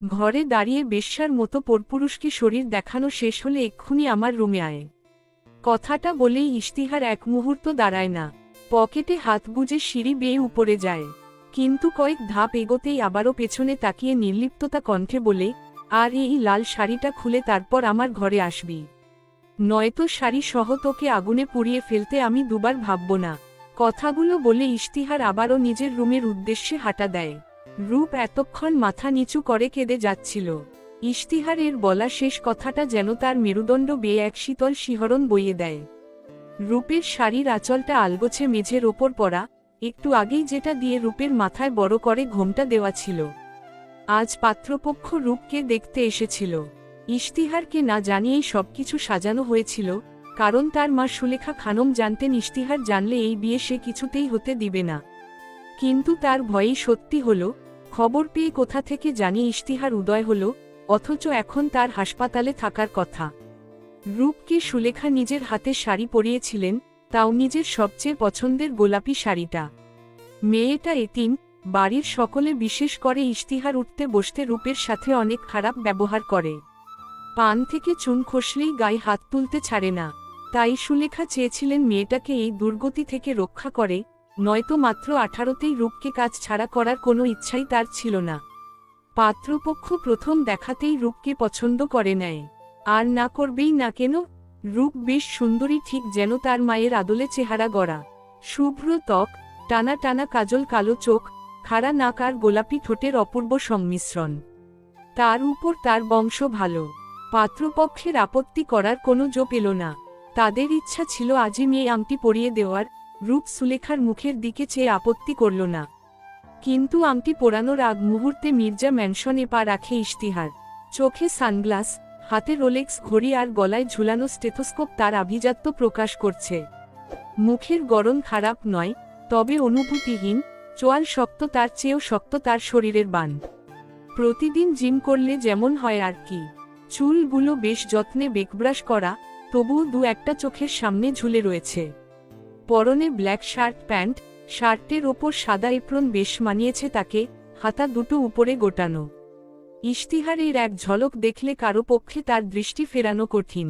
ঘরে দাঁড়িয়ে বেশ্যার মতো পরপুরুষকে শরীর দেখানো শেষ হলে এক্ষুনি আমার রুমে আয়। কথাটা বলেই ইশতিহার এক মুহূর্ত দাঁড়ায় না, পকেটে হাত গুজে সিঁড়ি বেয়ে উপরে যায়। কিন্তু কয়েক ধাপ এগোতেই আবারও পেছনে তাকিয়ে নির্লিপ্ততা কণ্ঠে বলে, আর এই লাল শাড়িটা খুলে তারপর আমার ঘরে আসবি, নয়তো শাড়ি সহ তোকে আগুনে পুড়িয়ে ফেলতে আমি দুবার ভাবব না। কথাগুলো বলে ইশতিহার আবারও নিজের রুমের উদ্দেশ্যে হাঁটা দেয়। রূপ এতক্ষণ মাথা নিচু করে কেঁদে যাচ্ছিল। ইশতিহারের বলা শেষ কথাটা যেন তার মেরুদণ্ড বেয়ে এক শীতল শিহরণ বইয়ে দেয়। রূপের শাড়ির আঁচলটা আলগোছে মেঝের ওপর পড়া, একটু আগেই যেটা দিয়ে রূপের মাথায় বড় করে ঘোমটা দেওয়া ছিল। আজ পাত্রপক্ষ রূপকে দেখতে এসেছিল। ইশতিহারকে না জানিয়েই সবকিছু সাজানো হয়েছিল, কারণ তার মা সুলেখা খানম জানতেন ইশতিহার জানলে এই বিয়ে সে কিছুতেই হতে দিবে না। কিন্তু তার ভয়েই সত্যি হলো। খবর পেয়ে কোথা থেকে জানি ইশতিহার উদয় হলো, অথচ এখন তার হাসপাতালে থাকার কথা। রূপকে সুলেখা নিজের হাতে শাড়ি পরিয়েছিলেন, তাও নিজের সবচেয়ে পছন্দের গোলাপি শাড়িটা। মেয়েটা এতিম, বাড়ির সকলে বিশেষ করে ইশতিহার উঠতে বসতে রূপের সাথে অনেক খারাপ ব্যবহার করে। পান থেকে চুন খসলেই গায়ে হাত তুলতে ছাড়ে না। তাই সুলেখা চেয়েছিলেন মেয়েটাকে এই দুর্গতি থেকে রক্ষা করে, নয়তো মাত্র 18তেই রূপকে কাজ ছাড়া করার কোনো ইচ্ছাই তার ছিল না। পাত্রপক্ষ প্রথম দেখাতেই রূপকে পছন্দ করে নেয়। আর না করবেই না কেন? রূপ বেশ সুন্দরী, ঠিক যেন তার মায়ের আদলে চেহারা গড়া। শুভ্র ত্বক, টানা টানা কাজল, কালো চোখ, খাড়া নাক আর গোলাপি ঠোঁটের অপূর্ব সংমিশ্রণ। তার উপর তার বংশ ভালো। পাত্রপক্ষের আপত্তি করার কোনো জো পেল না। তাদের ইচ্ছা ছিল আজই মেয়ে আংটি পরিয়ে দেওয়ার। রূপ সুলেখার মুখের দিকে চেয়ে আপত্তি করল না। কিন্তু আংটি পরানোর আগ মুহূর্তে মির্জা ম্যানশনে পা রাখে ইশতিহার। চোখে সানগ্লাস, হাতে রোলেক্স ঘড়ি আর গলায় ঝুলানো স্টেথোস্কোপ তার আভিজাত্য প্রকাশ করছে। মুখের গড়ন খারাপ নয়, তবে অনুভূতিহীন। চোয়াল শক্ত, তার চেয়েও শক্ত তার শরীরের বান। প্রতিদিন জিম করলে যেমন হয় আর কি। চুলগুলো বেশ যত্নে বেকব্রাশ করা, তবুও দু একটা চোখের সামনে ঝুলে রয়েছে। পরনে ব্ল্যাক শার্ট প্যান্ট, শার্টের ওপর সাদা এপ্রন বেশ মানিয়েছে তাকে, হাতা দুটো উপরে গোটানো। ইশতিহারের এক ঝলক দেখলে কারো পক্ষে তার দৃষ্টি ফেরানো কঠিন।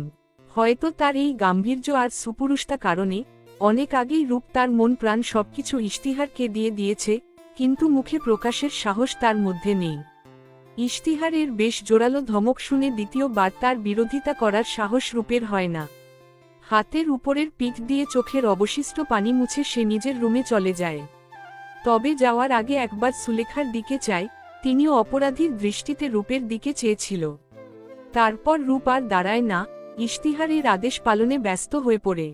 হয়তো তার এই গাম্ভীর্য আর সুপুরুষতা কারণে অনেক আগেই রূপ তার মন প্রাণ সবকিছু ইশতিহারকে দিয়ে দিয়েছে, কিন্তু মুখে প্রকাশের সাহস তার মধ্যে নেই। ইশতিহারের বেশ জোরালো ধমক শুনে দ্বিতীয়বার তার বিরোধিতা করার সাহস রূপের হয় না। হাতের উপরের পিঠ দিয়ে চোখের অবশিষ্ট পানি মুছে সে নিজের রুমে চলে যায়। তবে যাওয়ার আগে একবার সুলেখার দিকে চায়, তিনিও অপরাধীর দৃষ্টিতে রূপের দিকে চেয়েছিল। তারপর রূপ আর দাঁড়ায় না, ইশতিহারের আদেশ পালনে ব্যস্ত হয়ে পড়ে।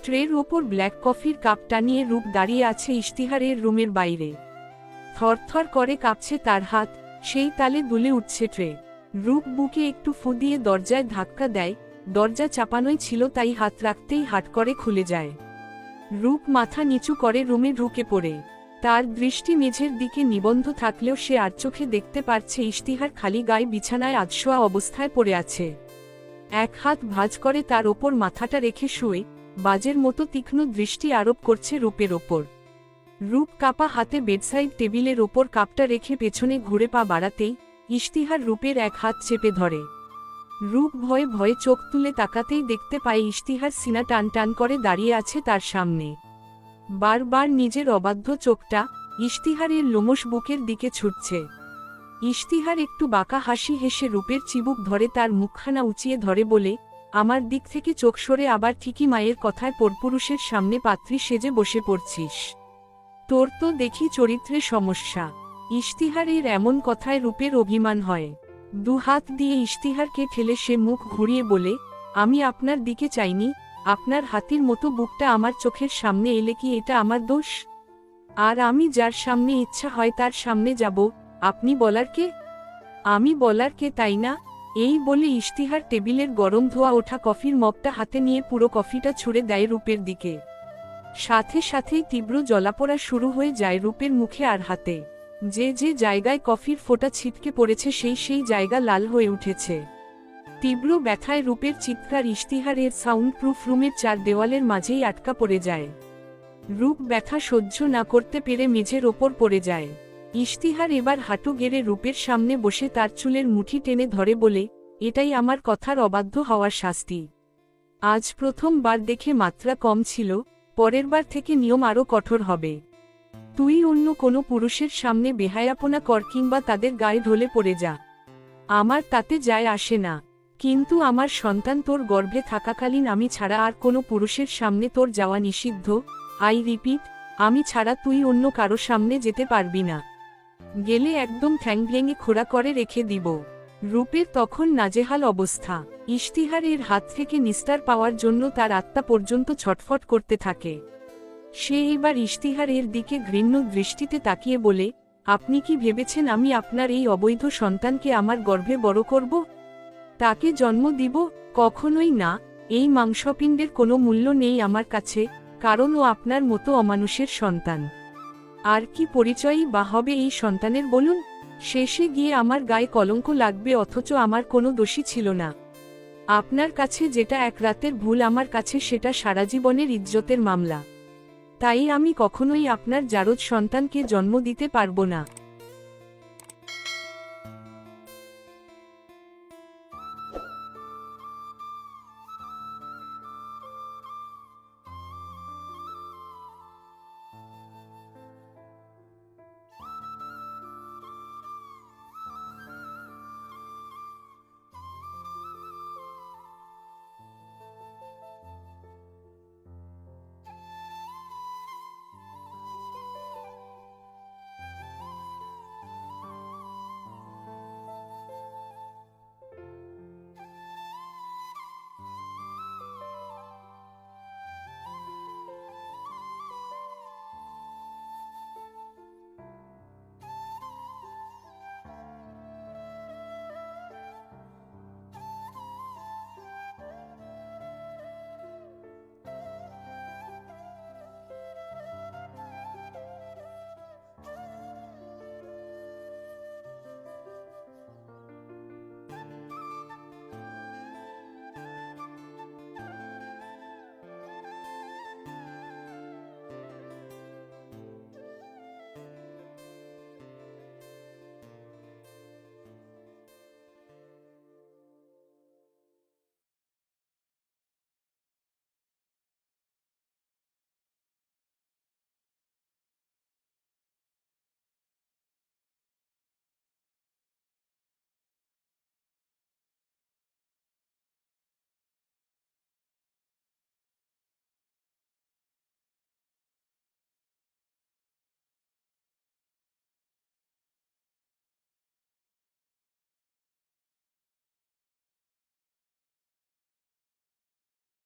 ট্রের ওপর ব্ল্যাক কফির কাপ টানিয়ে রূপ দাঁড়িয়ে আছে ইশতিহারের রুমের বাইরে। থরথর করে কাঁপছে তার হাত, সেই তালে দুলে উঠছে ট্রে। রূপ বুকে একটু ফু দিয়ে দরজায় ধাক্কা দেয়। দরজা চাপানোই ছিল, তাই হাত রাখতেই হাট করে খুলে যায়। রূপ মাথা নিচু করে রুমে ঢুকে পড়ে। তার দৃষ্টি মেঝের দিকে নিবন্ধ থাকলেও সে আর চোখে দেখতে পারছে ইশতিহার খালি গায়ে বিছানায় আধশোয়া অবস্থায় পড়ে আছে। এক হাত ভাঁজ করে তার ওপর মাথাটা রেখে শুয়ে বাজের মতো তীক্ষ্ণ দৃষ্টি আরোপ করছে রূপের ওপর। রূপ কাপা হাতে বেডসাইড টেবিলের ওপর কাপটা রেখে পেছনে ঘুরে পা বাড়াতেই ইশতিহার রূপের এক হাত চেপে ধরে। রূপ ভয়ে ভয়ে চোখ তুলে তাকাতেই দেখতে পায় ইশতিহার সিনা টান টান করে দাঁড়িয়ে আছে তার সামনে। বারবার নিজের অবাধ্য চোখটা ইশতিহারের লোমশ বুকের দিকে ছুটছে। ইশতিহার একটু বাঁকা হাসি হেসে রূপের চিবুক ধরে তার মুখখানা উঁচিয়ে ধরে বলে, আমার দিক থেকে চোখ সরে আবার ঠিকই মায়ের কথায় পরপুরুষের সামনে পাত্রী সেজে বসে পড়ছিস। তোর তো দেখি চরিত্রে সমস্যা। ইশতিহারের এমন কথায় রূপের অভিমান হয়। দুহাত দিয়ে ইশতিহারকে ঠেলে সে মুখ ঘুরিয়ে বলে, আমি আপনার দিকে চাইনি। আপনার হাতির মতো বুকটা আমার চোখের সামনে এলে কি এটা আমার দোষ? আর আমি যার সামনে ইচ্ছা হয় তার সামনে যাব, আপনি বলার কে? আমি বলার কে, তাই না? এই বলে ইশতিহার টেবিলের গরম ধোয়া ওঠা কফির মগটা হাতে নিয়ে পুরো কফিটা ছুঁড়ে দেয় রূপের দিকে। সাথে সাথেই তীব্র জ্বলাপোড়া শুরু হয়ে যায় রূপের মুখে আর হাতে। যে যে জায়গায় কফির ফোঁটা ছিটকে পড়েছে সেই জায়গা লাল হয়ে উঠেছে। তীব্র ব্যথায় রূপের চিৎকার ইশতিহারের সাউন্ড প্রুফ রুমের চার দেওয়ালের মাঝেই আটকা পড়ে যায়। রূপ ব্যথা সহ্য না করতে পেরে মেঝের ওপর পড়ে যায়। ইশতিহার এবার হাঁটু গেড়ে রূপের সামনে বসে তার চুলের মুঠি টেনে ধরে বলে, এটাই আমার কথার অবাধ্য হওয়ার শাস্তি। আজ প্রথমবার দেখে মাত্রা কম ছিল, পরের বার থেকে নিয়ম আরও কঠোর হবে। তুই অন্য কোনো পুরুষের সামনে বেহায়াপনা কর কিংবা তাদের গায়ে ঢলে পড়ে যা, আমার তাতে যায় আসে না, কিন্তু আমার সন্তান তোর গর্ভে থাকাকালীন আমি ছাড়া আর কোনো পুরুষের সামনে তোর যাওয়া নিষিদ্ধ। আই রিপিট, আমি ছাড়া তুই অন্য কারো সামনে যেতে পারবি না। গেলে একদম ঠ্যাং ভেঙে খোড়া করে রেখে দিব। রূপের তখন নাজেহাল অবস্থা। ইশতিহার এর হাত থেকে নিস্তার পাওয়ার জন্য তার আত্মা পর্যন্ত ছটফট করতে থাকে। সে এবার ইশতিহার এর দিকে ঘৃণ্য দৃষ্টিতে তাকিয়ে বলে, আপনি কি ভেবেছেন আমি আপনার এই অবৈধ সন্তানকে আমার গর্ভে বড় করব? তাকে জন্ম দিব? কখনোই না। এই মাংসপিণ্ডের কোনো মূল্য নেই আমার কাছে, কারণ ও আপনার মতো অমানুষের সন্তান। আর কি পরিচয়ই বা হবে এই সন্তানের বলুন? শেষে গিয়ে আমার গায়ে কলঙ্ক লাগবে, অথচ আমার কোনো দোষী ছিল না। আপনার কাছে যেটা এক রাতের ভুল, আমার কাছে সেটা সারা জীবনের ইজ্জতের মামলা। তাই আমি কখনোই আপনার জারজ সন্তানকে জন্ম দিতে পারবো না।